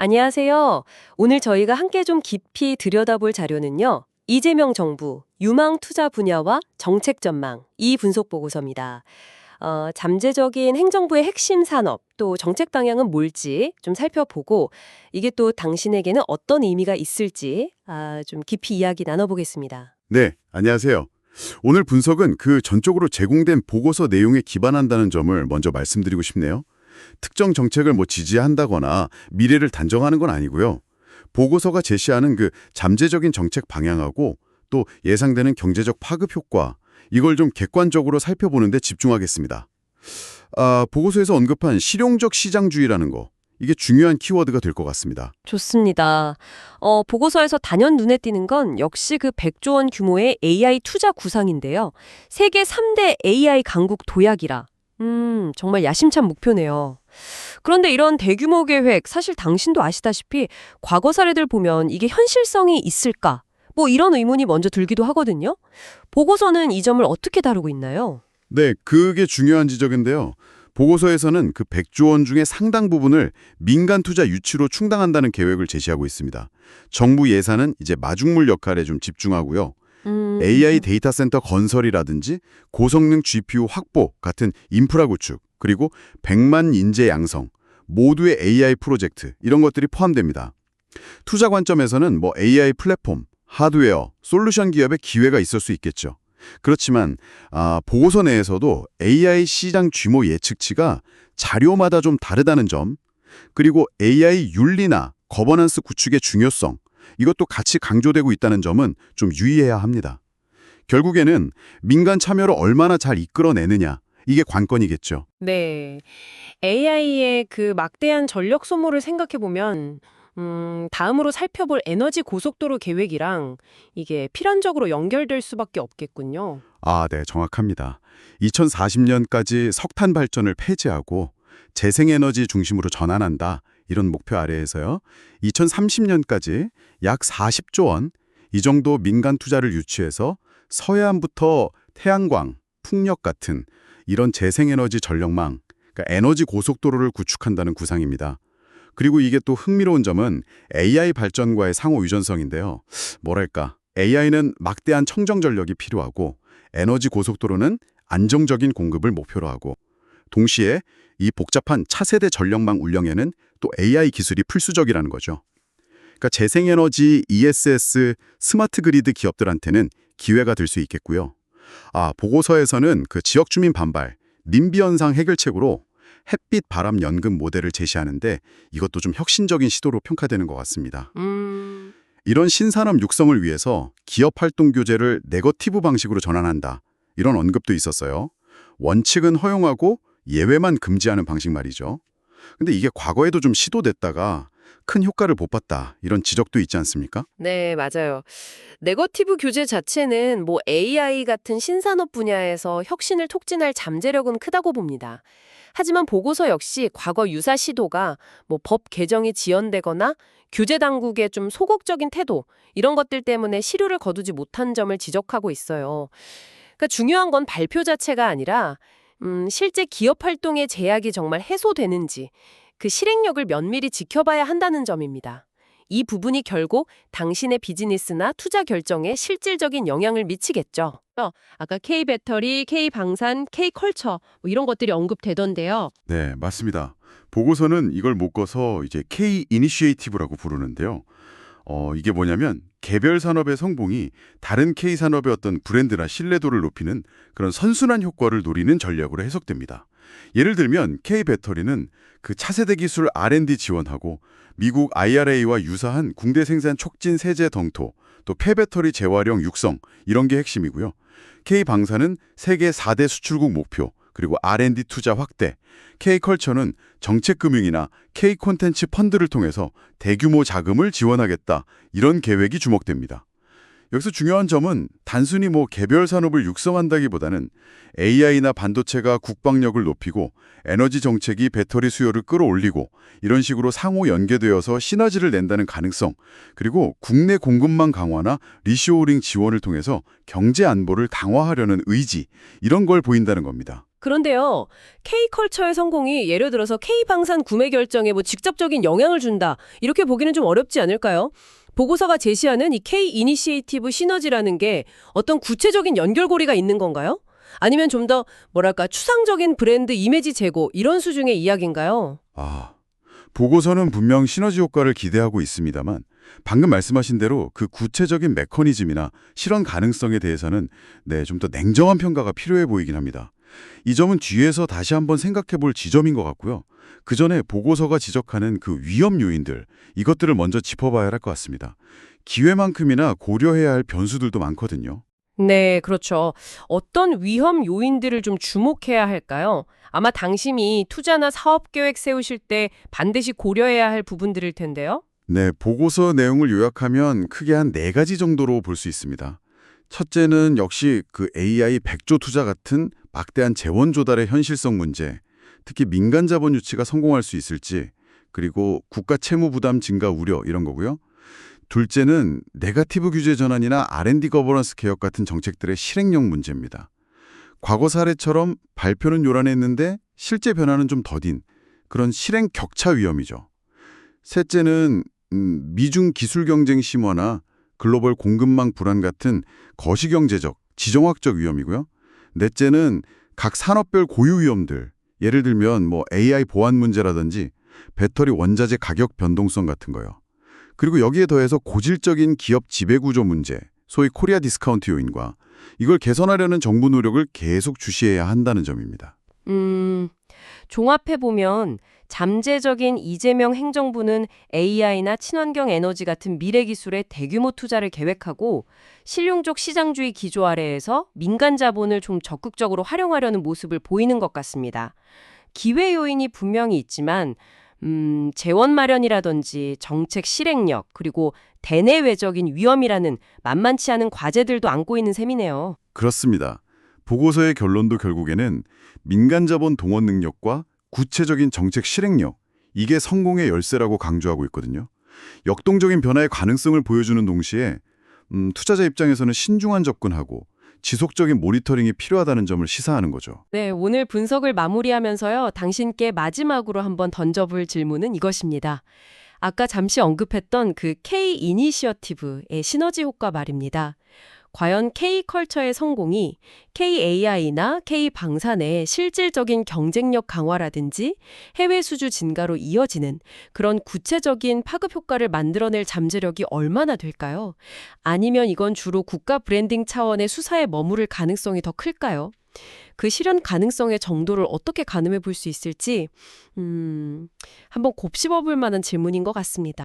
안녕하세요. 오늘 저희가 함께 좀 깊이 들여다볼 자료는요. 이재명 정부 유망 투자 분야와 정책 전망 이 분석 보고서입니다. 잠재적인 행정부의 핵심 산업 또 정책 방향은 뭘지 좀 살펴보고 이게 또 당신에게는 어떤 의미가 있을지 좀 깊이 이야기 나눠보겠습니다. 네, 안녕하세요. 오늘 분석은 그 전적으로 제공된 보고서 내용에 기반한다는 점을 먼저 말씀드리고 싶네요. 특정 정책을 지지한다거나 미래를 단정하는 건 아니고요. 보고서가 제시하는 그 잠재적인 정책 방향하고 또 예상되는 경제적 파급 효과, 이걸 좀 객관적으로 살펴보는 데 집중하겠습니다. 보고서에서 언급한 실용적 시장주의라는 거, 이게 중요한 키워드가 될 것 같습니다. 좋습니다. 보고서에서 단연 눈에 띄는 건 역시 그 100조 원 규모의 AI 투자 구상인데요. 세계 3대 AI 강국 도약이라. 정말 야심찬 목표네요. 그런데 이런 대규모 계획, 사실 당신도 아시다시피 과거 사례들 보면 이게 현실성이 있을까? 이런 의문이 먼저 들기도 하거든요. 보고서는 이 점을 어떻게 다루고 있나요? 네, 그게 중요한 지적인데요. 보고서에서는 그 100조 원 중에 상당 부분을 민간 투자 유치로 충당한다는 계획을 제시하고 있습니다. 정부 예산은 이제 마중물 역할에 좀 집중하고요. AI 데이터 센터 건설이라든지 고성능 GPU 확보 같은 인프라 구축, 그리고 100만 인재 양성, 모두의 AI 프로젝트 이런 것들이 포함됩니다. 투자 관점에서는 AI 플랫폼, 하드웨어, 솔루션 기업의 기회가 있을 수 있겠죠. 그렇지만 보고서 내에서도 AI 시장 규모 예측치가 자료마다 좀 다르다는 점, 그리고 AI 윤리나 거버넌스 구축의 중요성, 이것도 같이 강조되고 있다는 점은 좀 유의해야 합니다. 결국에는 민간 참여를 얼마나 잘 이끌어내느냐, 이게 관건이겠죠. 네. AI의 그 막대한 전력 소모를 생각해보면, 다음으로 살펴볼 에너지 고속도로 계획이랑 이게 필연적으로 연결될 수밖에 없겠군요. 네, 정확합니다. 2040년까지 석탄 발전을 폐지하고 재생에너지 중심으로 전환한다. 이런 목표 아래에서요. 2030년까지 약 40조 원, 이 정도 민간 투자를 유치해서 서해안부터 태양광, 풍력 같은 이런 재생에너지 전력망, 그러니까 에너지 고속도로를 구축한다는 구상입니다. 그리고 이게 또 흥미로운 점은 AI 발전과의 상호 유전성인데요. AI는 막대한 청정 전력이 필요하고 에너지 고속도로는 안정적인 공급을 목표로 하고 동시에 이 복잡한 차세대 전력망 운영에는 또 AI 기술이 필수적이라는 거죠. 그러니까 재생에너지, ESS, 스마트 그리드 기업들한테는 기회가 될 수 있겠고요. 보고서에서는 그 지역 주민 반발, 님비 현상 해결책으로 햇빛 바람 연금 모델을 제시하는데 이것도 좀 혁신적인 시도로 평가되는 것 같습니다. 이런 신산업 육성을 위해서 기업 활동 규제를 네거티브 방식으로 전환한다. 이런 언급도 있었어요. 원칙은 허용하고 예외만 금지하는 방식 말이죠. 근데 이게 과거에도 좀 시도됐다가 큰 효과를 못 봤다. 이런 지적도 있지 않습니까? 네, 맞아요. 네거티브 규제 자체는 AI 같은 신산업 분야에서 혁신을 촉진할 잠재력은 크다고 봅니다. 하지만 보고서 역시 과거 유사 시도가 법 개정이 지연되거나 규제 당국의 좀 소극적인 태도 이런 것들 때문에 실효를 거두지 못한 점을 지적하고 있어요. 그러니까 중요한 건 발표 자체가 아니라 실제 기업 활동의 제약이 정말 해소되는지 그 실행력을 면밀히 지켜봐야 한다는 점입니다. 이 부분이 결국 당신의 비즈니스나 투자 결정에 실질적인 영향을 미치겠죠. 아까 K배터리, K방산, K컬처 이런 것들이 언급되던데요. 네, 맞습니다. 보고서는 이걸 묶어서 이제 K-이니시에이티브라고 부르는데요. 이게 뭐냐면 개별 산업의 성공이 다른 K산업의 어떤 브랜드나 신뢰도를 높이는 그런 선순환 효과를 노리는 전략으로 해석됩니다. 예를 들면 K배터리는 그 차세대 기술 R&D 지원하고 미국 IRA와 유사한 국내 생산 촉진 세제 덩토, 또 폐배터리 재활용 육성 이런 게 핵심이고요. K방산은 세계 4대 수출국 목표, 그리고 R&D 투자 확대, K컬처는 정책금융이나 K콘텐츠 펀드를 통해서 대규모 자금을 지원하겠다. 이런 계획이 주목됩니다. 여기서 중요한 점은 단순히 개별 산업을 육성한다기보다는 AI나 반도체가 국방력을 높이고 에너지 정책이 배터리 수요를 끌어올리고 이런 식으로 상호 연계되어서 시너지를 낸다는 가능성, 그리고 국내 공급망 강화나 리쇼어링 지원을 통해서 경제 안보를 강화하려는 의지, 이런 걸 보인다는 겁니다. 그런데요, K컬처의 성공이 예를 들어서 K방산 구매 결정에 뭐 직접적인 영향을 준다, 이렇게 보기는 좀 어렵지 않을까요? 보고서가 제시하는 이 K-이니시에이티브 시너지라는 게 어떤 구체적인 연결고리가 있는 건가요? 아니면 좀 더 뭐랄까 추상적인 브랜드 이미지 제고 이런 수준의 이야기인가요? 보고서는 분명 시너지 효과를 기대하고 있습니다만 방금 말씀하신 대로 그 구체적인 메커니즘이나 실현 가능성에 대해서는 좀 더 냉정한 평가가 필요해 보이긴 합니다. 이 점은 뒤에서 다시 한번 생각해 볼 지점인 것 같고요. 그 전에 보고서가 지적하는 그 위험 요인들, 이것들을 먼저 짚어봐야 할 것 같습니다. 기회만큼이나 고려해야 할 변수들도 많거든요. 네, 그렇죠. 어떤 위험 요인들을 좀 주목해야 할까요? 아마 당신이 투자나 사업 계획 세우실 때 반드시 고려해야 할 부분들일 텐데요. 네, 보고서 내용을 요약하면 크게 한 4가지 정도로 볼 수 있습니다. 첫째는 역시 그 AI 100조 투자 같은 막대한 재원 조달의 현실성 문제, 특히 민간 자본 유치가 성공할 수 있을지, 그리고 국가 채무 부담 증가 우려 이런 거고요. 둘째는 네거티브 규제 전환이나 R&D 거버넌스 개혁 같은 정책들의 실행력 문제입니다. 과거 사례처럼 발표는 요란했는데 실제 변화는 좀 더딘 그런 실행 격차 위험이죠. 셋째는 미중 기술 경쟁 심화나 글로벌 공급망 불안 같은 거시경제적, 지정학적 위험이고요. 넷째는 각 산업별 고유 위험들, 예를 들면 뭐 AI 보안 문제라든지 배터리 원자재 가격 변동성 같은 거요. 그리고 여기에 더해서 고질적인 기업 지배구조 문제, 소위 코리아 디스카운트 요인과 이걸 개선하려는 정부 노력을 계속 주시해야 한다는 점입니다. 종합해보면 잠재적인 이재명 행정부는 AI나 친환경 에너지 같은 미래 기술에 대규모 투자를 계획하고 실용적 시장주의 기조 아래에서 민간 자본을 좀 적극적으로 활용하려는 모습을 보이는 것 같습니다. 기회 요인이 분명히 있지만 재원 마련이라든지 정책 실행력 그리고 대내외적인 위험이라는 만만치 않은 과제들도 안고 있는 셈이네요. 그렇습니다. 보고서의 결론도 결국에는 민간 자본 동원 능력과 구체적인 정책 실행력, 이게 성공의 열쇠라고 강조하고 있거든요. 역동적인 변화의 가능성을 보여주는 동시에 투자자 입장에서는 신중한 접근하고 지속적인 모니터링이 필요하다는 점을 시사하는 거죠. 네, 오늘 분석을 마무리하면서요. 당신께 마지막으로 한번 던져볼 질문은 이것입니다. 아까 잠시 언급했던 그 K-이니셔티브의 시너지 효과 말입니다. 과연 K컬처의 성공이 KAI나 K방산의 실질적인 경쟁력 강화라든지 해외 수주 증가로 이어지는 그런 구체적인 파급 효과를 만들어낼 잠재력이 얼마나 될까요? 아니면 이건 주로 국가 브랜딩 차원의 수사에 머무를 가능성이 더 클까요? 그 실현 가능성의 정도를 어떻게 가늠해 볼 수 있을지 한번 곱씹어 볼 만한 질문인 것 같습니다.